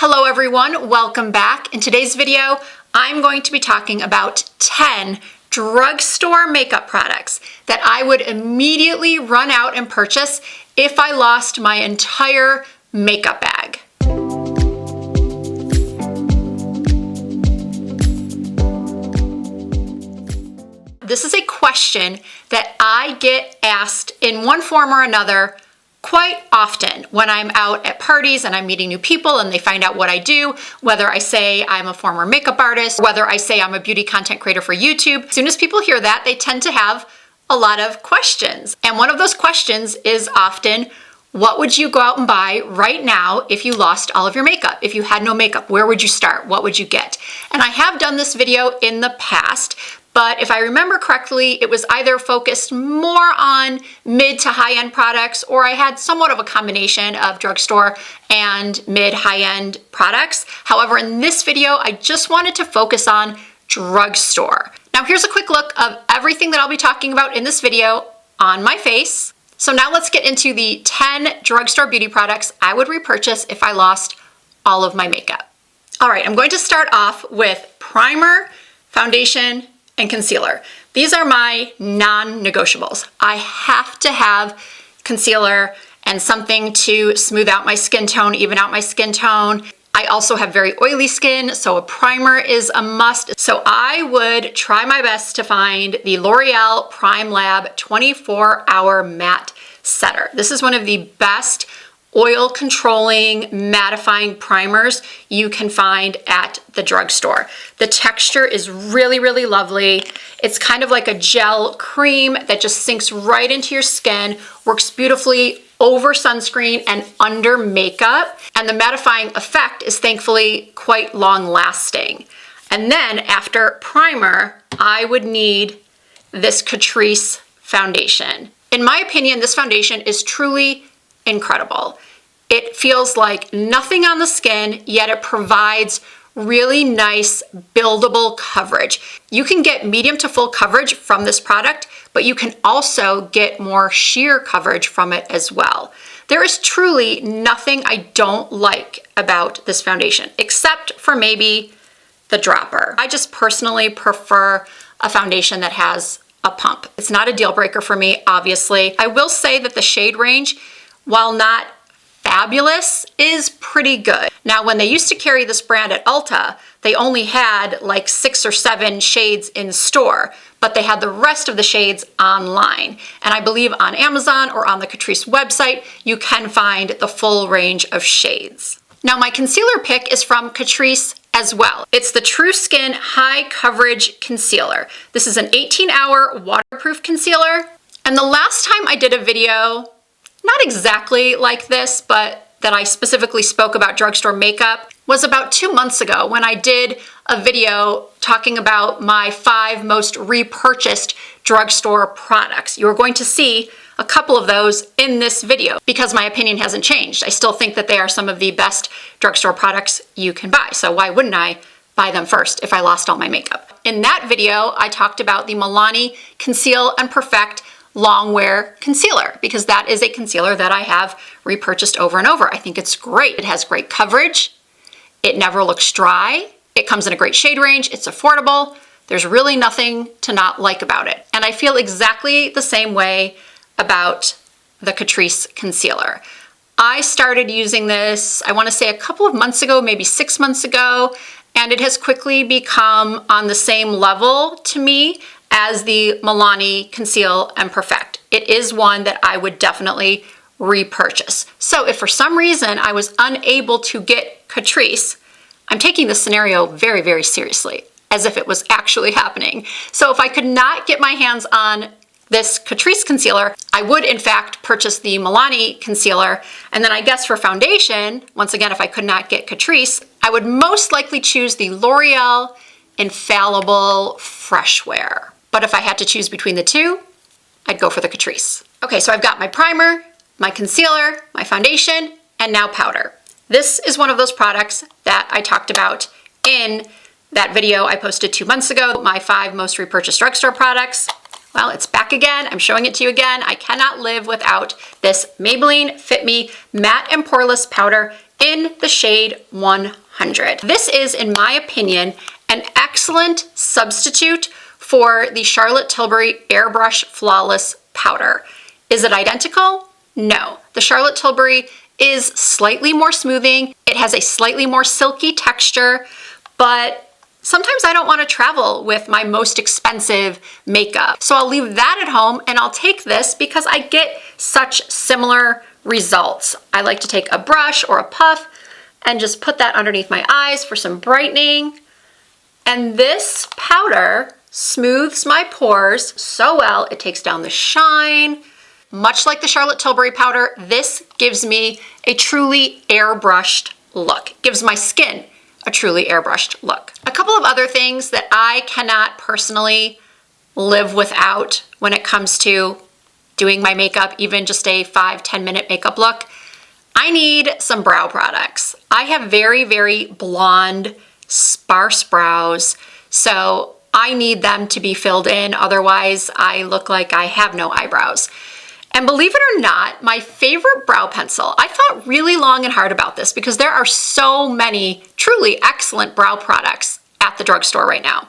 Hello everyone, welcome back. In today's video, I'm going to be talking about 10 drugstore makeup products that I would immediately run out and purchase if I lost my entire makeup bag. This is a question that I get asked in one form or another quite often when I'm out at parties and I'm meeting new people and they find out what I do, whether I say I'm a former makeup artist, whether I say I'm a beauty content creator for YouTube. As soon as people hear that, they tend to have a lot of questions. And one of those questions is often, what would you go out and buy right now if you lost all of your makeup? If you had no makeup, where would you start? What would you get? And I have done this video in the past, but if I remember correctly, it was either focused more on mid to high-end products, or I had somewhat of a combination of drugstore and mid high-end products. However, in this video, I just wanted to focus on drugstore. Now here's a quick look of everything that I'll be talking about in this video on my face. So now let's get into the 10 drugstore beauty products I would repurchase if I lost all of my makeup. All right, I'm going to start off with primer, foundation, and concealer. These are my non-negotiables. I have to have concealer and something to smooth out my skin tone, even out my skin tone. I also have very oily skin, so a primer is a must. So I would try my best to find the L'Oreal Prime Lab 24-Hour Matte Setter. This is one of the best oil controlling mattifying primers you can find at the drugstore. The texture is really, really lovely. It's kind of like a gel cream that just sinks right into your skin, works beautifully over sunscreen and under makeup. And the mattifying effect is thankfully quite long lasting. And then after primer, I would need this Catrice foundation. In my opinion, this foundation is truly incredible. It feels like nothing on the skin, yet it provides really nice buildable coverage. You can get medium to full coverage from this product, but you can also get more sheer coverage from it as well. There is truly nothing I don't like about this foundation, except for maybe the dropper. I just personally prefer a foundation that has a pump. It's not a deal breaker for me, obviously. I will say that the shade range, while not fabulous, is pretty good. Now, when they used to carry this brand at Ulta, they only had like 6 or 7 shades in store, but they had the rest of the shades online. And I believe on Amazon or on the Catrice website, you can find the full range of shades. Now, my concealer pick is from Catrice as well. It's the True Skin High Coverage Concealer. This is an 18-hour waterproof concealer. And the last time I did a video, not exactly like this, but that I specifically spoke about drugstore makeup, was about 2 months ago when I did a video talking about my 5 most repurchased drugstore products. You're going to see a couple of those in this video because my opinion hasn't changed. I still think that they are some of the best drugstore products you can buy. So why wouldn't I buy them first if I lost all my makeup? In that video, I talked about the Milani Conceal and Perfect Long Wear Concealer because that is a concealer that I have repurchased over and over. I think it's great. It has great coverage. It never looks dry. It comes in a great shade range. It's affordable. There's really nothing to not like about it. And I feel exactly the same way about the Catrice concealer. I started using this, I want to say a couple of months ago, maybe 6 months ago, and it has quickly become on the same level to me as the Milani Conceal and Perfect. It is one that I would definitely repurchase. So if for some reason I was unable to get Catrice, I'm taking this scenario very, very seriously, as if it was actually happening. So if I could not get my hands on this Catrice concealer, I would in fact purchase the Milani concealer. And then I guess for foundation, once again, if I could not get Catrice, I would most likely choose the L'Oreal Infallible Fresh Wear. But if I had to choose between the two, I'd go for the Catrice. Okay, so I've got my primer, my concealer, my foundation, and now powder. This is one of those products that I talked about in that video I posted 2 months ago, my 5 most repurchased drugstore products. Well, it's back again. I'm showing it to you again. I cannot live without this Maybelline Fit Me Matte and Poreless Powder in the shade 100. This is, in my opinion, an excellent substitute for the Charlotte Tilbury Airbrush Flawless Powder. Is it identical? No. The Charlotte Tilbury is slightly more smoothing. It has a slightly more silky texture, but sometimes I don't want to travel with my most expensive makeup. So I'll leave that at home and I'll take this because I get such similar results. I like to take a brush or a puff and just put that underneath my eyes for some brightening. And this powder smooths my pores so well. It takes down the shine. Much like the Charlotte Tilbury powder, this gives me a truly airbrushed look. It gives my skin a truly airbrushed look. A couple of other things that I cannot personally live without when it comes to doing my makeup, even just a 5-10 minute makeup look. I need some brow products. I have very, very blonde, sparse brows, so I need them to be filled in, otherwise I look like I have no eyebrows. And believe it or not, my favorite brow pencil, I thought really long and hard about this because there are so many truly excellent brow products at the drugstore right now.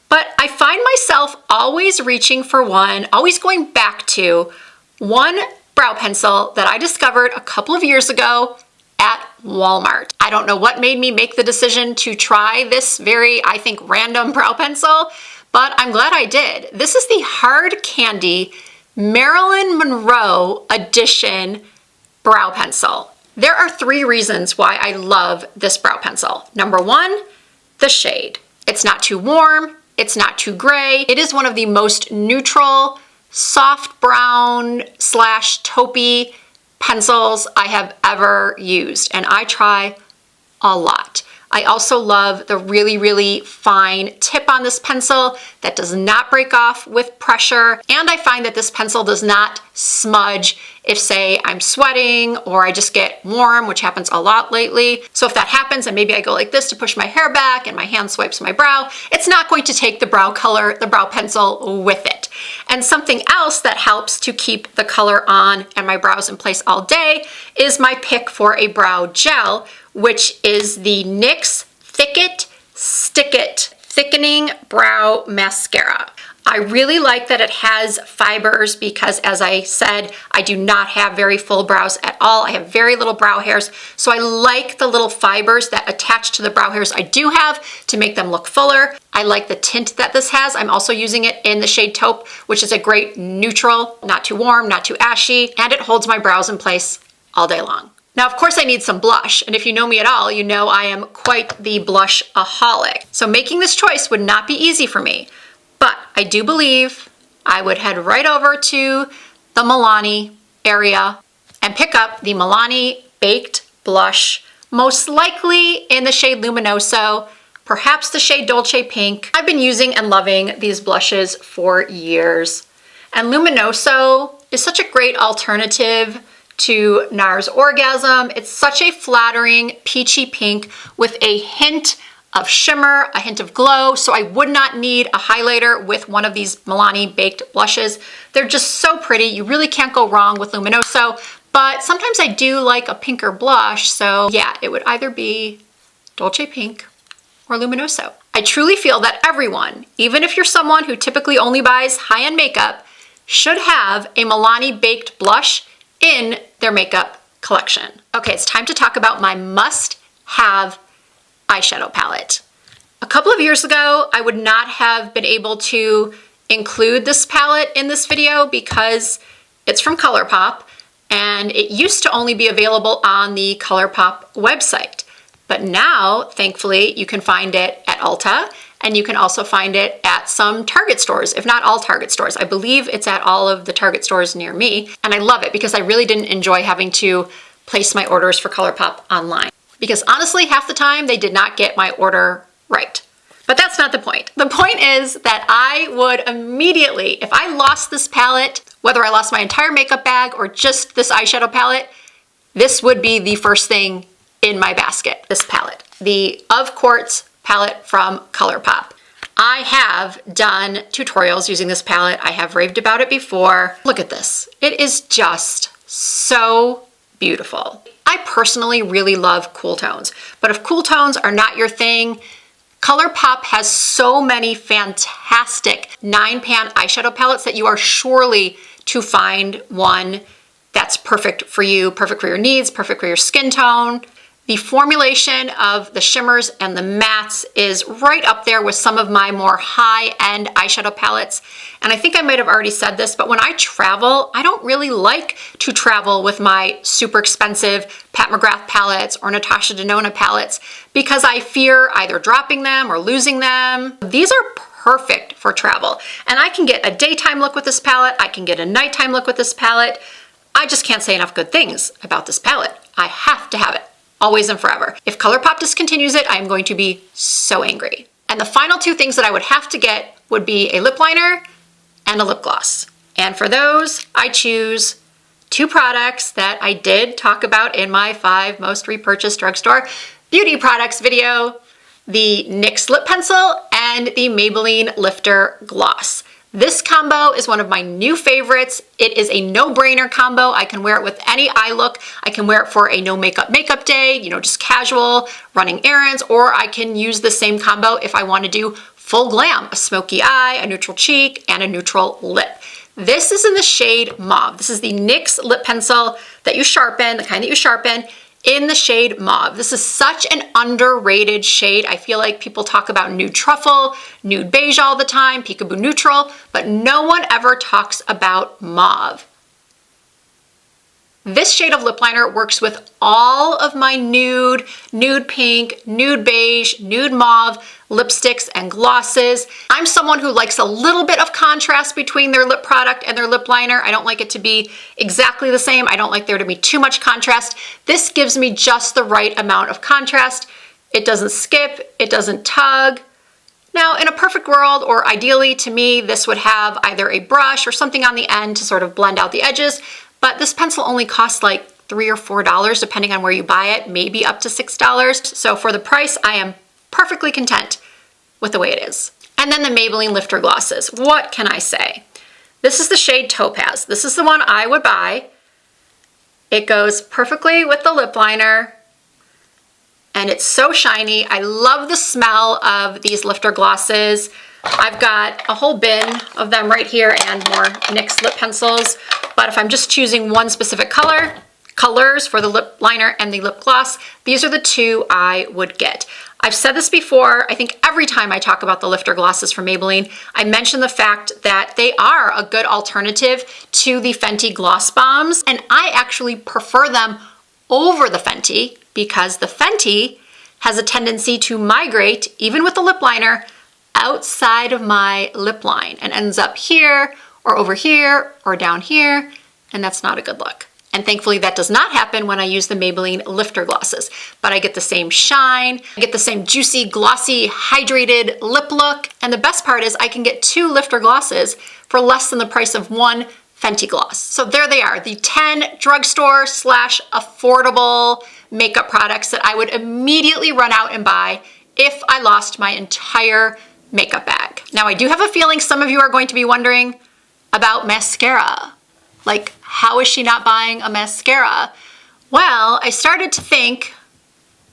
But I find myself always reaching for one, always going back to one brow pencil that I discovered a couple of years ago at Walmart. I don't know what made me make the decision to try this very, I think, random brow pencil, but I'm glad I did. This is the Hard Candy Marilyn Monroe Edition brow pencil. There are 3 reasons why I love this brow pencil. Number 1, the shade. It's not too warm, it's not too gray. It is one of the most neutral, soft brown / taupey pencils I have ever used, and I try a lot. I also love the really, really fine tip on this pencil that does not break off with pressure. And I find that this pencil does not smudge if, say, I'm sweating or I just get warm, which happens a lot lately. So if that happens and maybe I go like this to push my hair back and my hand swipes my brow, it's not going to take the brow color, the brow pencil with it. And something else that helps to keep the color on and my brows in place all day is my pick for a brow gel, which is the NYX Thick-It, Stick-It Thickening Brow Mascara. I really like that it has fibers because, as I said, I do not have very full brows at all. I have very little brow hairs, so I like the little fibers that attach to the brow hairs I do have to make them look fuller. I like the tint that this has. I'm also using it in the shade Taupe, which is a great neutral, not too warm, not too ashy, and it holds my brows in place all day long. Now, of course, I need some blush, and if you know me at all, you know I am quite the blush-aholic. So making this choice would not be easy for me, but I do believe I would head right over to the Milani area and pick up the Milani Baked Blush, most likely in the shade Luminoso, perhaps the shade Dolce Pink. I've been using and loving these blushes for years, and Luminoso is such a great alternative to NARS Orgasm. It's such a flattering peachy pink with a hint of shimmer, a hint of glow, so I would not need a highlighter with one of these Milani baked blushes. They're just so pretty. You really can't go wrong with Luminoso, but sometimes I do like a pinker blush, so yeah, it would either be Dolce Pink or Luminoso. I truly feel that everyone, even if you're someone who typically only buys high-end makeup, should have a Milani baked blush in their makeup collection. Okay, it's time to talk about my must-have eyeshadow palette. A couple of years ago, I would not have been able to include this palette in this video because it's from ColourPop, and it used to only be available on the ColourPop website. But now, thankfully, you can find it at Ulta, and you can also find it at some Target stores, if not all Target stores. I believe it's at all of the Target stores near me, and I love it because I really didn't enjoy having to place my orders for ColourPop online. Because honestly, half the time they did not get my order right. But that's not the point. The point is that I would immediately, if I lost this palette, whether I lost my entire makeup bag or just this eyeshadow palette, this would be the first thing in my basket, this palette. The Of Quartz palette from ColourPop. I have done tutorials using this palette. I have raved about it before. Look at this. It is just so beautiful. I personally really love cool tones, but if cool tones are not your thing, ColourPop has so many fantastic 9-pan eyeshadow palettes that you are surely to find one that's perfect for you, perfect for your needs, perfect for your skin tone. The formulation of the shimmers and the mattes is right up there with some of my more high-end eyeshadow palettes. And I think I might have already said this, but when I travel, I don't really like to travel with my super expensive Pat McGrath palettes or Natasha Denona palettes because I fear either dropping them or losing them. These are perfect for travel. And I can get a daytime look with this palette. I can get a nighttime look with this palette. I just can't say enough good things about this palette. I have to have it. Always and forever. If ColourPop discontinues it, I'm going to be so angry. And the final two things that I would have to get would be a lip liner and a lip gloss. And for those, I choose two products that I did talk about in my 5 most repurchased drugstore beauty products video, the NYX lip pencil and the Maybelline Lifter Gloss. This combo is one of my new favorites. It is a no-brainer combo. I can wear it with any eye look. I can wear it for a no makeup day, you know, just casual, running errands, or I can use the same combo if I want to do full glam, a smoky eye, a neutral cheek, and a neutral lip. This is in the shade Mauve. This is the NYX lip pencil that you sharpen, the kind that you sharpen, in the shade Mauve. This is such an underrated shade. I feel like people talk about nude truffle, nude beige all the time, peekaboo neutral, but no one ever talks about Mauve. This shade of lip liner works with all of my nude, nude pink, nude beige, nude mauve lipsticks and glosses. I'm someone who likes a little bit of contrast between their lip product and their lip liner. I don't like it to be exactly the same. I don't like there to be too much contrast. This gives me just the right amount of contrast. It doesn't skip, it doesn't tug. Now, in a perfect world, or ideally to me, this would have either a brush or something on the end to sort of blend out the edges. But this pencil only costs like $3 or $4 depending on where you buy it, maybe up to $6. So for the price, I am perfectly content with the way it is. And then the Maybelline Lifter Glosses. What can I say? This is the shade Topaz. This is the one I would buy. It goes perfectly with the lip liner. And it's so shiny. I love the smell of these lifter glosses. I've got a whole bin of them right here and more NYX lip pencils. But if I'm just choosing one specific colors for the lip liner and the lip gloss, these are the two I would get. I've said this before, I think every time I talk about the lifter glosses from Maybelline, I mention the fact that they are a good alternative to the Fenty Gloss Bombs, and I actually prefer them over the Fenty because the Fenty has a tendency to migrate, even with the lip liner, outside of my lip line and ends up here or over here or down here, and that's not a good look. And thankfully that does not happen when I use the Maybelline Lifter Glosses, but I get the same shine, I get the same juicy, glossy, hydrated lip look, and the best part is I can get 2 Lifter Glosses for less than the price of 1 Fenty gloss. So there they are, the 10 drugstore / affordable makeup products that I would immediately run out and buy if I lost my entire makeup bag. Now I do have a feeling some of you are going to be wondering about mascara. Like, how is she not buying a mascara? Well, I started to think,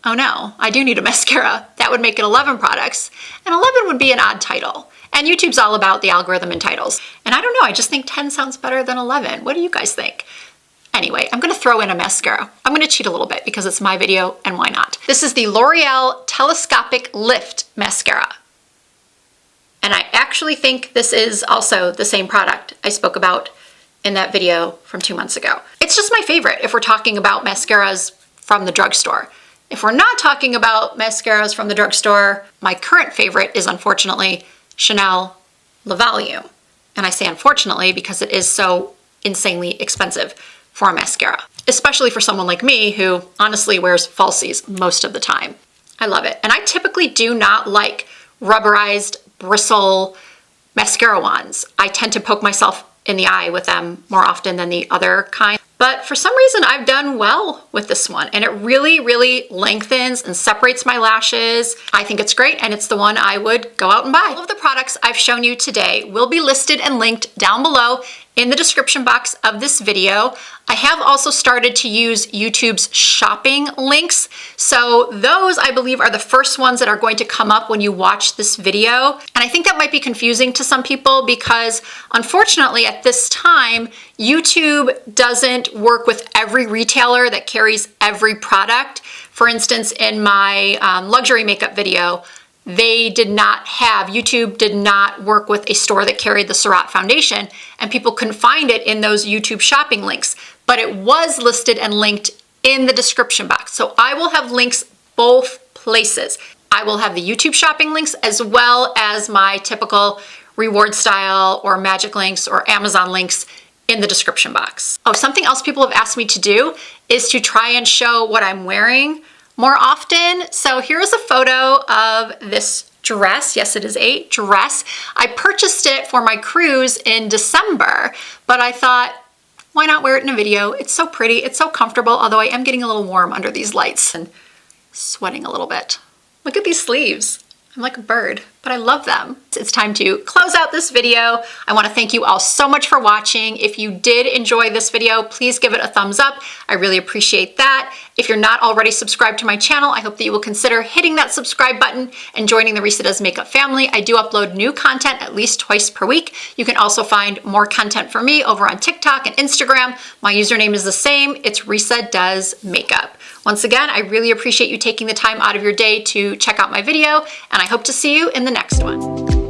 oh no, I do need a mascara. That would make it 11 products, and 11 would be an odd title. And YouTube's all about the algorithm and titles. And I don't know, I just think 10 sounds better than 11. What do you guys think? Anyway, I'm gonna throw in a mascara. I'm gonna cheat a little bit because it's my video and why not? This is the L'Oreal Telescopic Lift Mascara. And I actually think this is also the same product I spoke about in that video from 2 months ago. It's just my favorite if we're talking about mascaras from the drugstore. If we're not talking about mascaras from the drugstore, my current favorite is unfortunately Chanel Le Volume. And I say unfortunately because it is so insanely expensive for a mascara, especially for someone like me who honestly wears falsies most of the time. I love it. And I typically do not like rubberized bristle mascara wands. I tend to poke myself in the eye with them more often than the other kind. But for some reason, I've done well with this one, and it really, really lengthens and separates my lashes. I think it's great, and it's the one I would go out and buy. All of the products I've shown you today will be listed and linked down below in the description box of this video. I have also started to use YouTube's shopping links. So those, I believe, are the first ones that are going to come up when you watch this video. And I think that might be confusing to some people because unfortunately at this time, YouTube doesn't work with every retailer that carries every product. For instance, in my luxury makeup video, YouTube did not work with a store that carried the Surratt foundation, and people couldn't find it in those YouTube shopping links, but it was listed and linked in the description box. So I will have links both places. I will have the YouTube shopping links as well as my typical reward style or magic links or Amazon links in the description box. Oh, something else people have asked me to do is to try and show what I'm wearing more often. So here's a photo of this dress. Yes, it is a dress. I purchased it for my cruise in December, but I thought, why not wear it in a video? It's so pretty, it's so comfortable, although I am getting a little warm under these lights and sweating a little bit. Look at these sleeves. I'm like a bird, but I love them. It's time to close out this video. I want to thank you all so much for watching. If you did enjoy this video, please give it a thumbs up. I really appreciate that. If you're not already subscribed to my channel, I hope that you will consider hitting that subscribe button and joining the Risa Does Makeup family. I do upload new content at least twice per week. You can also find more content from me over on TikTok and Instagram. My username is the same. It's Risa Does Makeup. Once again, I really appreciate you taking the time out of your day to check out my video, and I hope to see you in the next one.